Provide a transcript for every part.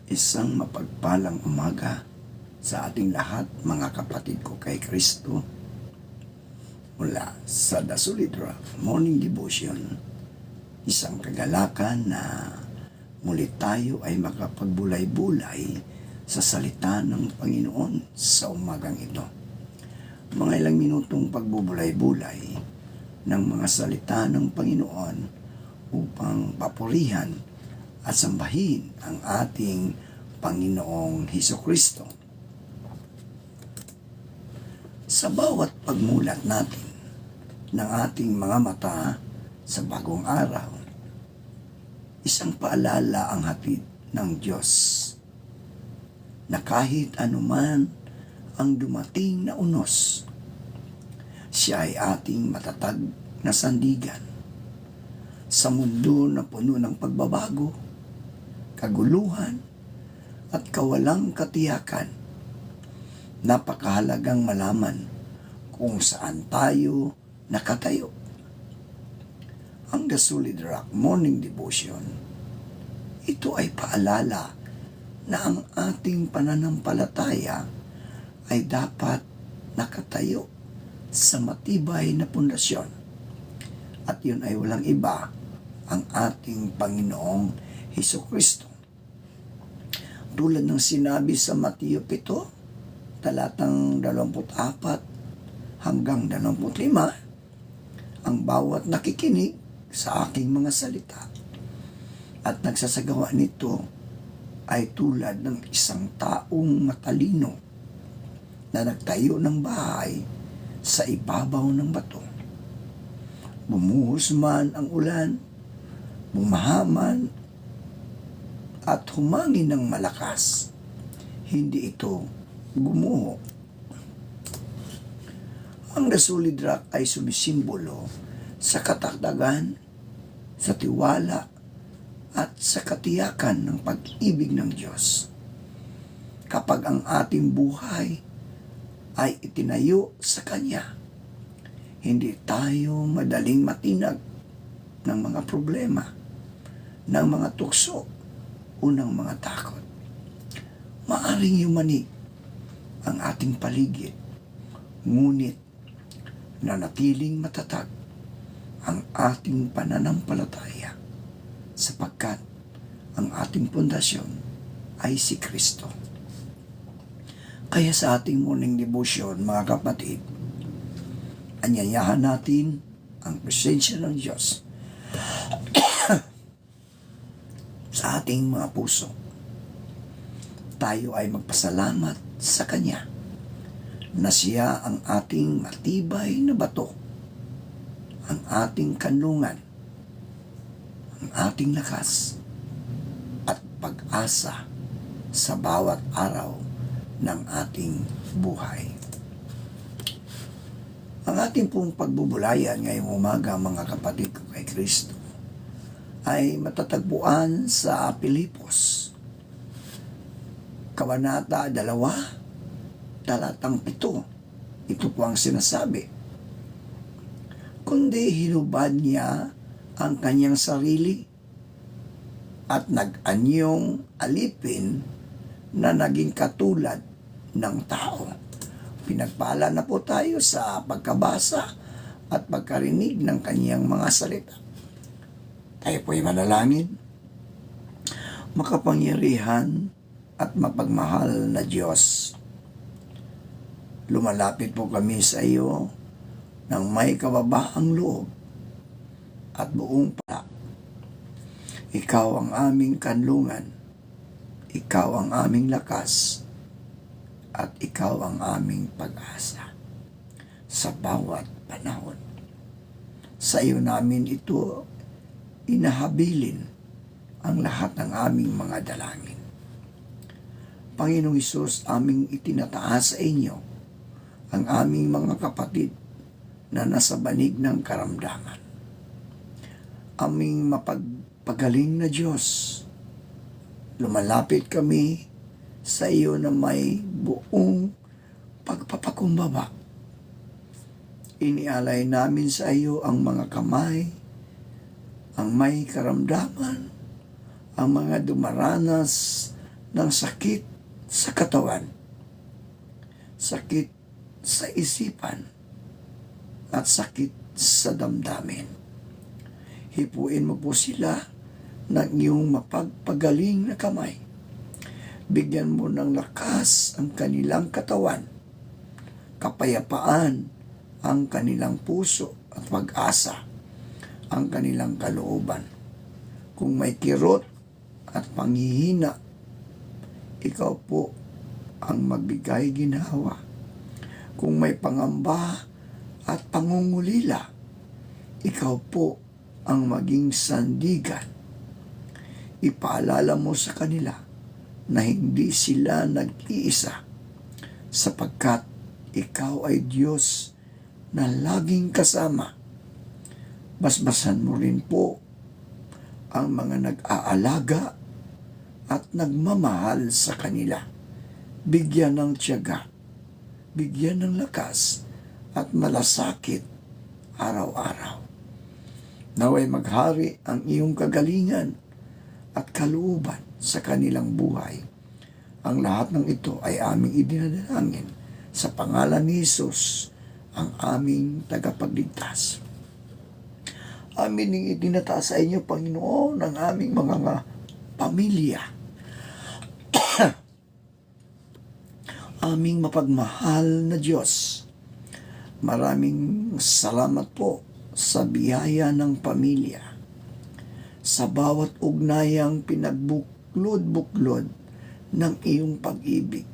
Isang mapagpalang umaga sa ating lahat, mga kapatid ko kay Kristo. Mula sa The Solid Rock Morning Devotion, isang kagalakan na muli tayo ay makapagbulay-bulay sa salita ng Panginoon sa umagang ito. Mga ilang minutong pagbubulay-bulay ng mga salita ng Panginoon upang papurihan at sambahin ang ating Panginoong Hesukristo. Sa bawat pagmulat natin ng ating mga mata sa bagong araw, isang paalala ang hatid ng Diyos na kahit anuman ang dumating na unos, siya ay ating matatag na sandigan sa mundo na puno ng pagbabago, kaguluhan, at kawalang katiyakan. Napakahalagang malaman kung saan tayo nakatayo. Ang The Solid Rock Morning Devotion, ito ay paalala na ang ating pananampalataya ay dapat nakatayo sa matibay na pundasyon. At yun ay walang iba, ang ating Panginoong Hesukristo. Tulad ng sinabi sa Mateo 7, talatang 24 hanggang 25, ang bawat nakikinig sa aking mga salita at nagsasagawa nito ay tulad ng isang taong matalino na nagtayo ng bahay sa ibabaw ng bato. Bumuhos man ang ulan, bumahaman, at humangin ng malakas, hindi ito gumuho. Ang The Solid Rock ay sumisimbolo sa katakdagan, sa tiwala, at sa katiyakan ng pag-ibig ng Diyos. Kapag ang ating buhay ay itinayo sa Kanya, hindi tayo madaling matinag ng mga problema, ng mga tukso, o ng mga takot. Maaring yumanig ang ating paligid, ngunit nanatiling matatag ang ating pananampalataya sapagkat ang ating pundasyon ay si Kristo. Kaya sa ating morning devotion, mga kapatid, anyayahan natin ang presensya ng Diyos sa ating mga puso. Tayo ay magpasalamat sa Kanya na siya ang ating matibay na bato, ang ating kanlungan, ang ating lakas at pag-asa sa bawat araw ng ating buhay. Ang ating pong pagbubulayan ngayong umaga, mga kapatid ko kay Kristo, ay matatagpuan sa Pilipos, Kabanata 2, talatang 7. Ito po ang sinasabi. Kundi hinubad niya ang kanyang sarili at nag-anyong alipin na naging katulad ng tao. Pinagpala na po tayo sa pagkabasa at pagkarinig ng kanyang mga salita. Tayo po'y manalangin. Makapangyarihan at mapagmahal na Diyos, lumalapit po kami sa iyo ng may kababaang loob at buong pala. Ikaw ang aming kanlungan, ikaw ang aming lakas, at ikaw ang aming pag-asa sa bawat panahon. Sa iyo namin ito inahabilin ang lahat ng aming mga dalangin. Panginoong Hesus, aming itinataas sa inyo ang aming mga kapatid na nasa banig ng karamdaman. Aming mapagpagaling na Diyos, lumalapit kami sa iyo na may buong pagpapakumbaba. Inialay namin sa iyo ang mga kamay, ang may karamdaman, ang mga dumaranas ng sakit sa katawan, sakit sa isipan, at sakit sa damdamin. Hipuin mo po sila ng iyong mapagpagaling na kamay. Bigyan mo ng lakas ang kanilang katawan, kapayapaan ang kanilang puso at pag-asa ang kanilang kalooban. Kung may kirot at panghihina, ikaw po ang magbigay ginhawa. Kung may pangamba at pangungulila, ikaw po ang maging sandigan. Ipaalala mo sa kanila na hindi sila nag-iisa, sapagkat ikaw ay Diyos na laging kasama. Basbasan mo rin po ang mga nag-aalaga at nagmamahal sa kanila. Bigyan ng tiyaga, bigyan ng lakas at malasakit araw-araw. Naway maghari ang iyong kagalingan at kalooban sa kanilang buhay. Ang lahat ng ito ay aming idinadalangin sa pangalan ni Jesus, ang aming tagapagligtas. Amin ang itinataas sa inyo, Panginoon, ang aming mga pamilya. Aming mapagmahal na Diyos, maraming salamat po sa biyaya ng pamilya, sa bawat ugnayang pinagbuklod-buklod ng iyong pag-ibig.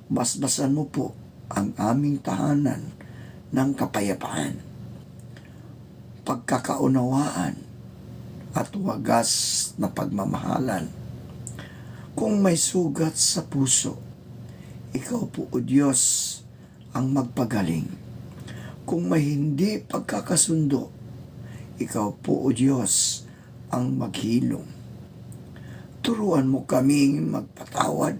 Basbasan mo po ang aming tahanan ng kapayapaan, pagkakaunawaan at wagas na pagmamahalan. Kung may sugat sa puso, ikaw po, O Diyos, ang magpagaling. Kung may hindi pagkakasundo, ikaw po, O Diyos, ang maghilom. Turuan mo kaming magpatawad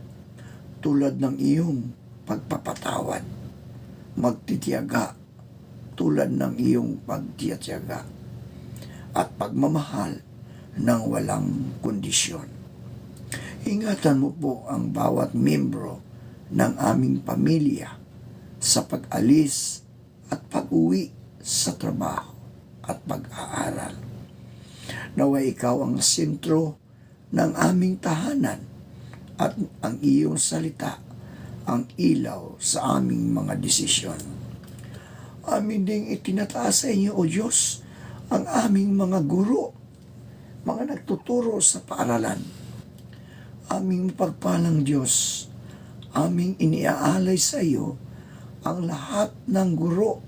tulad ng iyong pagpapatawad. Magtitiyaga tulad ng iyong pagtitiyaga. At pagmamahal ng walang kondisyon. Ingatan mo po ang bawat membro ng aming pamilya sa pag-alis at pag-uwi sa trabaho at pag-aaral. Naway ikaw ang sentro ng aming tahanan at ang iyong salita ang ilaw sa aming mga desisyon. Amin ding itinataas sa inyo, O Diyos, ang aming mga guro, mga nagtuturo sa paaralan. Aming pagpalang Diyos, aming iniaalay sa iyo ang lahat ng guro,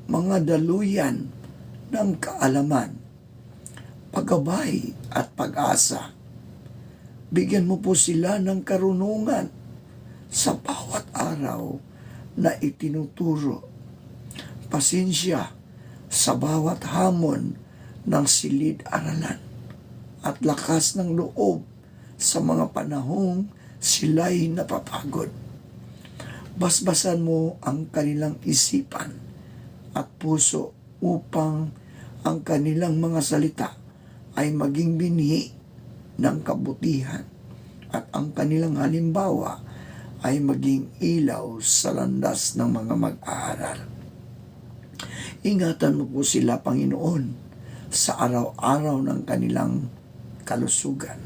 mga daluyan ng kaalaman, paggabay at pag-asa. Bigyan mo po sila ng karunungan sa bawat araw na itinuturo. Pasensya sa bawat hamon ng silid-aralan at lakas ng loob sa mga panahong sila'y napapagod. Basbasan mo ang kanilang isipan at puso upang ang kanilang mga salita ay maging binhi ng kabutihan at ang kanilang halimbawa ay maging ilaw sa landas ng mga mag-aaral. Ingatan mo po sila, Panginoon, sa araw-araw ng kanilang kalusugan,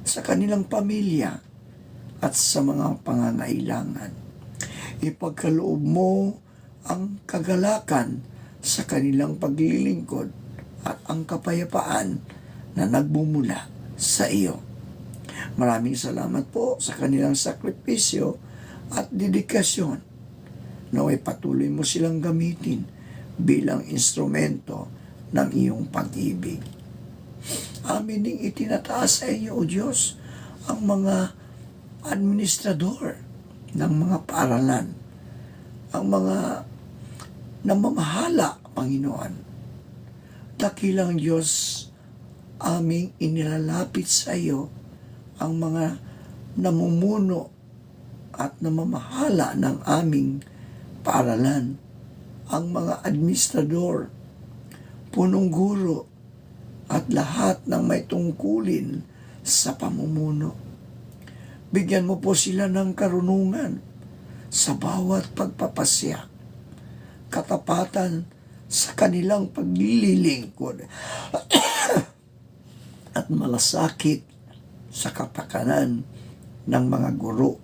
sa kanilang pamilya at sa mga pangangailangan. Ipagkaloob mo ang kagalakan sa kanilang paglilingkod at ang kapayapaan na nagbumula sa iyo. Maraming salamat po sa kanilang sakripisyo at dedikasyon. Naway patuloy mo silang gamitin bilang instrumento ng iyong pag-ibig. Amin ding itinataas sa inyo, O Diyos, ang mga administrador ng mga paaralan, ang mga namamahala, Panginoon. Dakilang Diyos, aming inilalapit sa iyo ang mga namumuno at namamahala ng aming paaralan, ang mga administrador, punong guro, at lahat ng may tungkulin sa pamumuno. Bigyan mo po sila ng karunungan sa bawat pagpapasya, katapatan sa kanilang paglilingkod, at malasakit sa kapakanan ng mga guro,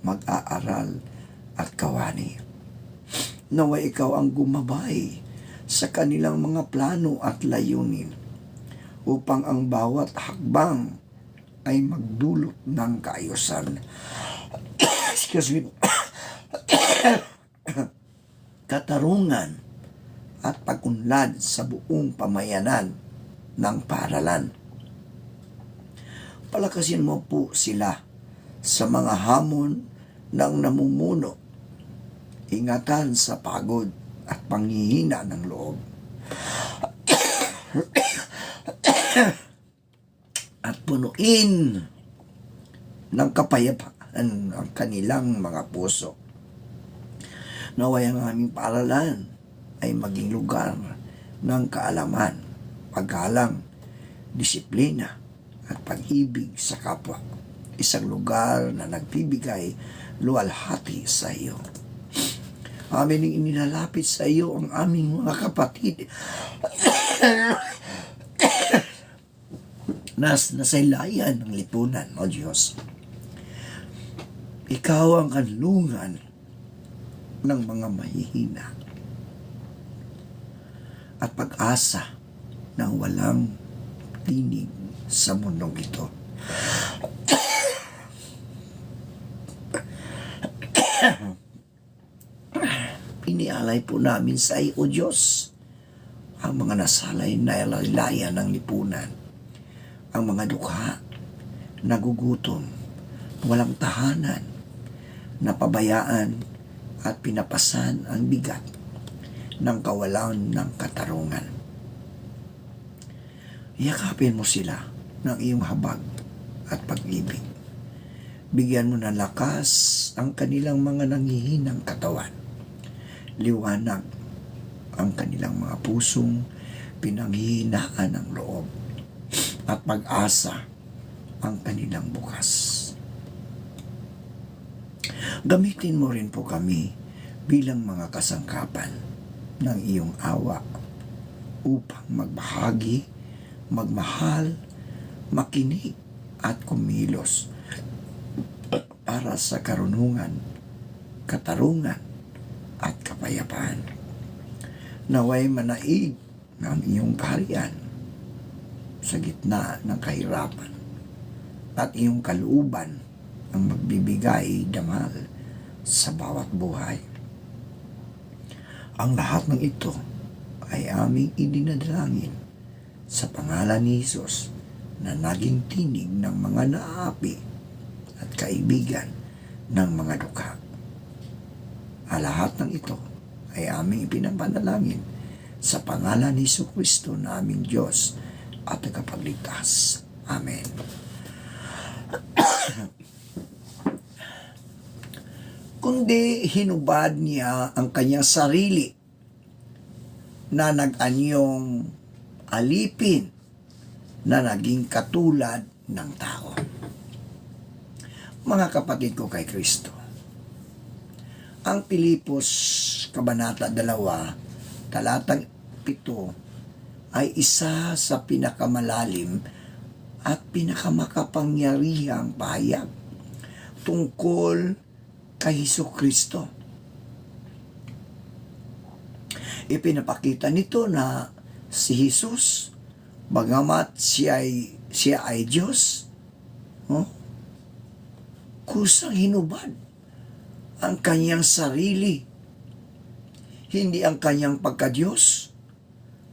mag-aaral at kawani. Naway ikaw ang gumabay sa kanilang mga plano at layunin upang ang bawat hakbang ay magdulot ng kaayusan. Excuse me. Katarungan at pag-unlad sa buong pamayanan ng paaralan. Palakasin mo po sila sa mga hamon ng namumuno, ingatan sa pagod at panghihina ng loob, at punuin ng kapayapaan ang kanilang mga puso. Naway ang aming paaralan ay maging lugar ng kaalaman, paggalang, disiplina at pag-ibig sa kapwa. Isang lugar na nagbibigay luwalhati sa iyo. Amin ang inilalapit sa iyo ang aming mga kapatid nasaylayan ng lipunan, O Diyos. Ikaw ang kanlungan ng mga mahihina at pag-asa ng walang tinig sa mundong ito. Inialay po namin sa iyo, O Diyos, ang mga nasalay na laylayan ng lipunan, ang mga dukha, nagugutom, walang tahanan, napabayaan at pinapasan ang bigat ng kawalan ng katarungan. Yakapin mo sila ng iyong habag at pag-ibig. Bigyan mo ng lakas ang kanilang mga nanghihinang katawan. Liwanag ang kanilang mga pusong pinanghihinaan ng loob, at pag-asa ang kanilang bukas. Gamitin mo rin po kami bilang mga kasangkapan ng iyong awa upang magbahagi, magmahal, makinig at kumilos para sa karunungan, katarungan at kapayapaan. Naway manaig ng iyong kaharian sa gitna ng kahirapan, at iyong kalooban ang magbibigay dangal sa bawat buhay. Ang lahat ng ito ay aming idinadalangin sa pangalan ni Jesus na naging tinig ng mga naapi at kaibigan ng mga dukha. Ang lahat ng ito ay aming ipinapanalangin sa pangalan ni Jesucristo na aming Diyos at tagapagligtas. Amen. Kundi hinubad niya ang kanyang sarili na nag-anyong alipin na naging katulad ng tao. Mga kapatid ko kay Kristo, ang Pilipos Kabanata 2, talatang 7 ay isa sa pinakamalalim at pinakamakapangyarihang pahayag tungkol kay Jesucristo. Ipinapakita nito na si Jesus, bagamat siya ay Diyos, kusang hinubad ang kanyang sarili, hindi ang kanyang pagka-Diyos,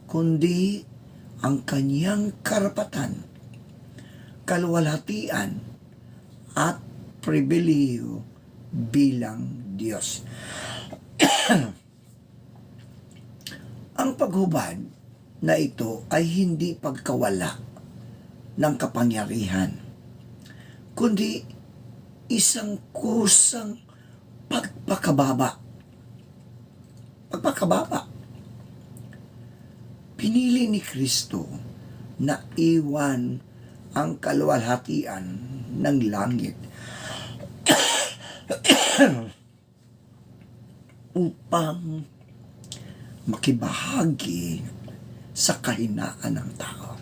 kundi ang kanyang karapatan, kaluwalhatian at pribilehiyo bilang Diyos. Ang paghubad na ito ay hindi pagkawala ng kapangyarihan, kundi isang kusang pagpakababa. Pinili ni Kristo na iwan ang kaluwalhatian ng langit upang makibahagi sa kahinaan ng tao.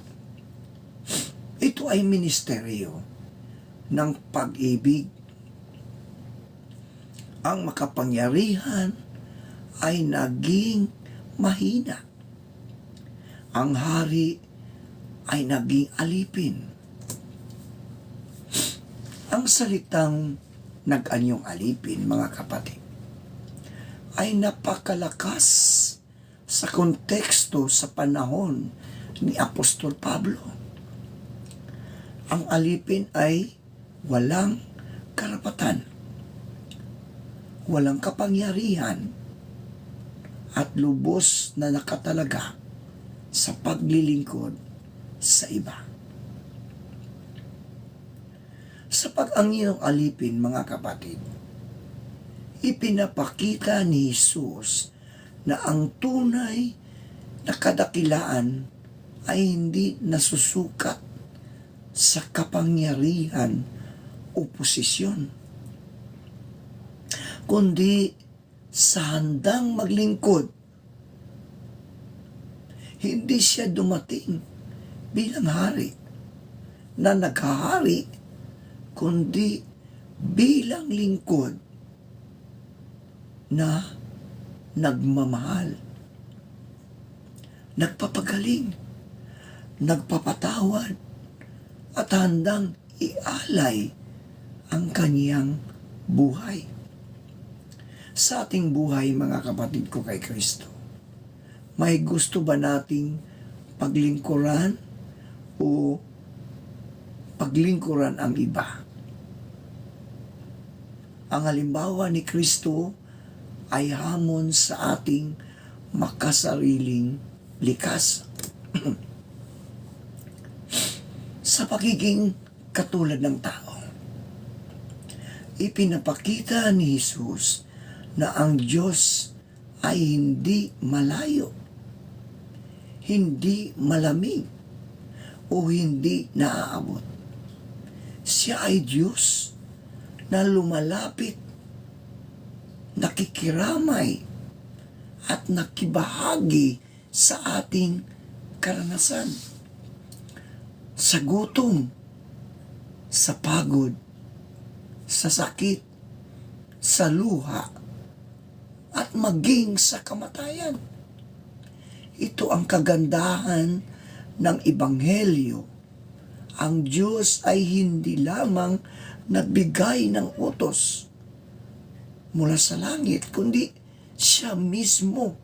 Ito ay ministeryo ng pag-ibig. Ang makapangyarihan ay naging mahina. Ang hari ay naging alipin. Ang salitang nag-anyong alipin, mga kapatid, ay napakalakas sa konteksto sa panahon ni Apostol Pablo. Ang alipin ay walang karapatan, walang kapangyarihan, at lubos na nakatalaga sa paglilingkod sa iba. Sa pag-angin ng alipin, mga kapatid, ipinapakita ni Jesus na ang tunay na kadakilaan ay hindi nasusukat sa kapangyarihan o posisyon, kundi sa handang maglingkod. Hindi siya dumating bilang hari na naghahari, kundi bilang lingkod na nagmamahal, nagpapagaling, nagpapatawad, at handang ialay ang kaniyang buhay. Sa ating buhay, mga kapatid ko kay Kristo, may gusto ba nating paglingkuran o paglingkuran ang iba? Ang halimbawa ni Kristo ay hamon sa ating makasariling likas. Sa pagiging katulad ng tao, ipinapakita ni Jesus na ang Diyos ay hindi malayo, hindi malamig, o hindi naaabot. Siya ay Diyos na lumalapit, nakikiramay, at nakibahagi sa ating karanasan. Sa gutom, sa pagod, sa sakit, sa luha, at maging sa kamatayan. Ito ang kagandahan ng Ebanghelyo. Ang Diyos ay hindi lamang nagbigay ng utos mula sa langit, kundi siya mismo,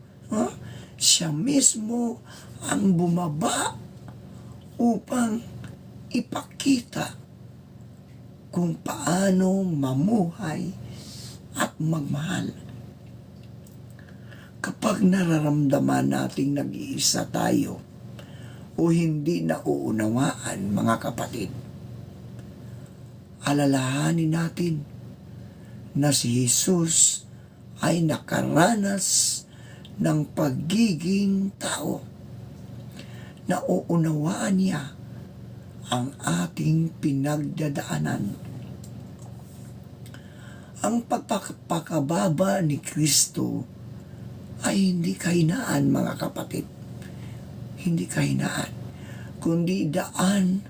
siya mismo ang bumaba upang ipakita kung paano mamuhay at magmahal. Kapag nararamdaman nating nag-iisa tayo o hindi nauunawaan, mga kapatid, alalahanin natin na si Jesus ay nakaranas ng pagiging tao. Nauunawaan niya ang ating pinagdadaanan. Ang pagpapakababa ni Kristo ay hindi kahinaan, mga kapatid. Hindi kahinaan, kundi daan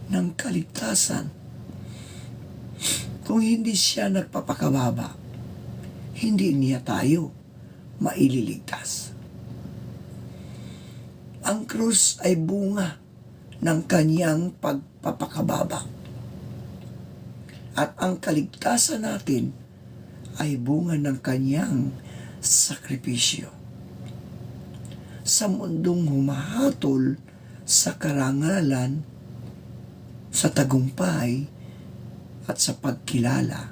ng kaligtasan. Kung hindi siya nagpapakababa, hindi niya tayo maililigtas. Ang krus ay bunga ng kaniyang pagpapakababa. At ang kaligtasan natin ay bunga ng kaniyang sakripisyo. Sa mundong humahatol sa karangalan, sa tagumpay, at sa pagkilala,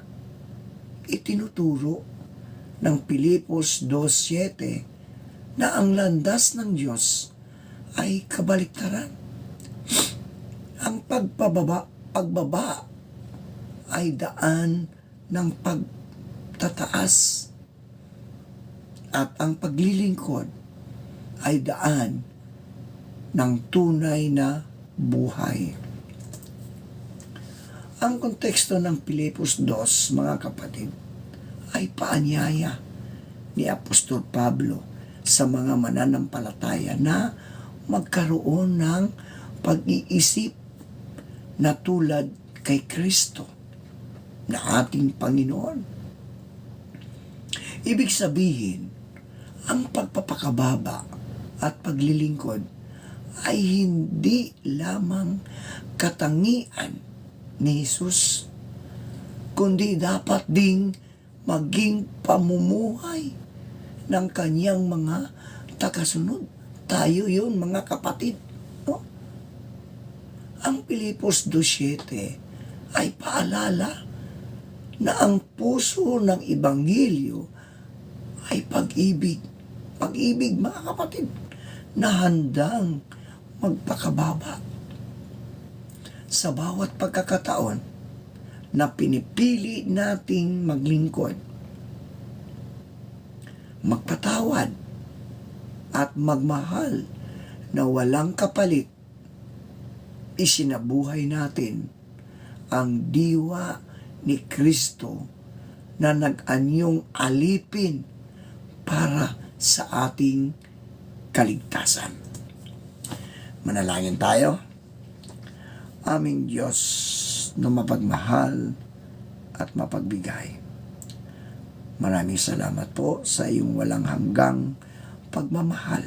itinuturo ng Pilipos 2:7 na ang landas ng Diyos ay kabaliktaran. Ang pagbaba ay daan ng pagtataas, at ang paglilingkod ay daan ng tunay na buhay. Ang konteksto ng Pilipos 2, mga kapatid, ay paanyaya ni Apostol Pablo sa mga mananampalataya na magkaroon ng pag-iisip na tulad kay Kristo na ating Panginoon. Ibig sabihin, ang pagpapakababa at paglilingkod ay hindi lamang katangian ni Jesus, kundi dapat ding maging pamumuhay ng kanyang mga tagasunod. Tayo yun, mga kapatid. No? Ang Pilipos 2:7 ay paalala na ang puso ng Ebanghelyo ay pag-ibig. Pag-ibig, mga kapatid, na handang magpakababa sa bawat pagkakataon na pinipili nating maglingkod, magpatawad, at magmahal na walang kapalit. Isinabuhay natin ang diwa ni Kristo na nag-anyong alipin para sa ating kaligtasan. Manalangin tayo. Aming Diyos na mapagmahal at mapagbigay, maraming salamat po sa iyong walang hanggang pagmamahal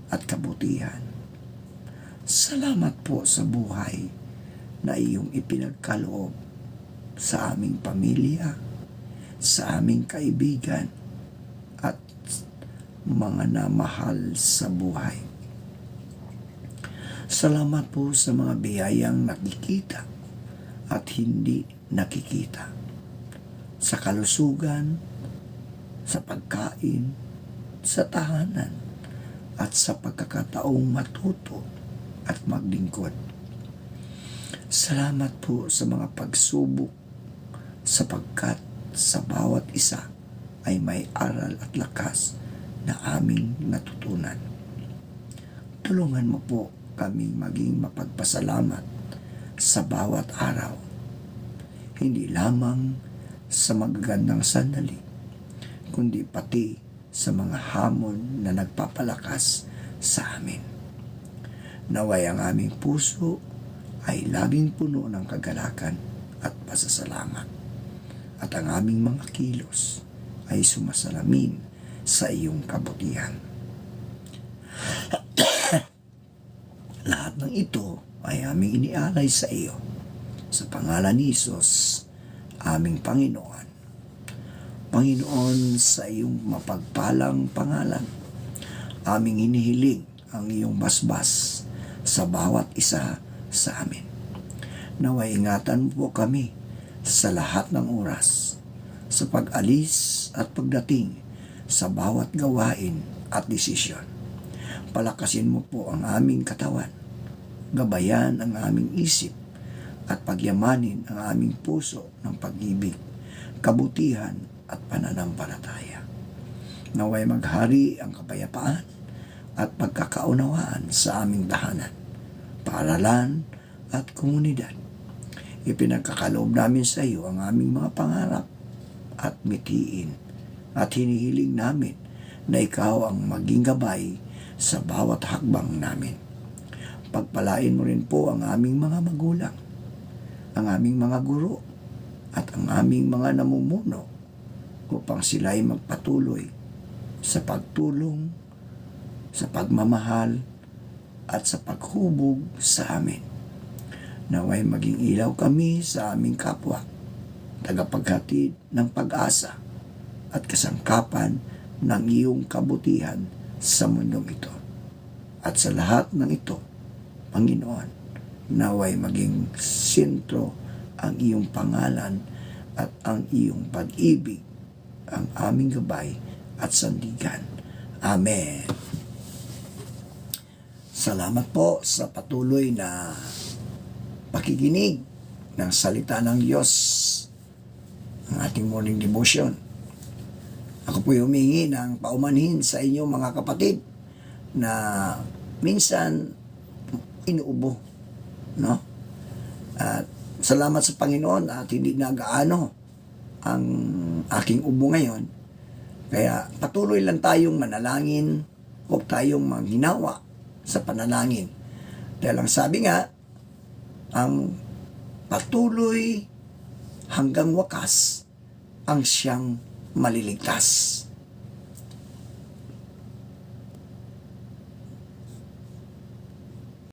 at kabutihan. Salamat po sa buhay na iyong ipinagkaloob sa aming pamilya, sa aming kaibigan, at mga namahal sa buhay. Salamat po sa mga biyayang nakikita at hindi nakikita, sa kalusugan, sa pagkain, sa tahanan, at sa pagkakataong matuto at maglingkod. Salamat po sa mga pagsubok, sapagkat sa bawat isa ay may aral at lakas na aming natutunan. Tulungan mo po kaming maging mapagpasalamat sa bawat araw, hindi lamang sa magagandang sandali, kundi pati sa mga hamon na nagpapalakas sa amin. Naway ang aming puso ay laging puno ng kagalakan at pasasalamat, at ang aming mga kilos ay sumasalamin sa iyong kabutihan. Lahat ng ito ay aming inialay sa iyo, sa pangalan ni Jesus, aming Panginoon. Panginoon, sa iyong mapagpalang pangalan, aming hinihiling ang iyong basbas sa bawat isa sa amin. Naway ingatan po kami sa lahat ng oras, sa pag-alis at pagdating sa bawat gawain at desisyon. Palakasin mo po ang aming katawan, gabayan ang aming isip, at pagyamanin ang aming puso ng pag-ibig, kabutihan at pananampalataya. Naway maghari ang kapayapaan at pagkakaunawaan sa aming tahanan, paaralan at komunidad. Ipinagkakaloob namin sa iyo ang aming mga pangarap at mithiin, at hinihiling namin na ikaw ang maging gabay sa bawat hakbang namin. Pagpalain mo rin po ang aming mga magulang, ang aming mga guro, at ang aming mga namumuno upang sila'y magpatuloy sa pagtulong, sa pagmamahal, at sa paghubog sa amin. Naway maging ilaw kami sa aming kapwa, tagapaghatid ng pag-asa at kasangkapan ng iyong kabutihan sa mundong ito. At sa lahat ng ito, Panginoon, naway maging sentro ang iyong pangalan at ang iyong pag-ibig, ang aming gabay at sandigan. Amen. Salamat po sa patuloy na pakikinig ng salita ng Diyos, ang ating morning devotion. Ako po'y humingi ng paumanhin sa inyo, mga kapatid, na minsan inuubo, no? At salamat sa Panginoon at hindi nagaano ang aking ubo ngayon. Kaya patuloy lang tayong manalangin, huwag tayong manghinawa sa panalangin. Dahil ang sabi nga, ang patuloy hanggang wakas ang siyang maliligtas.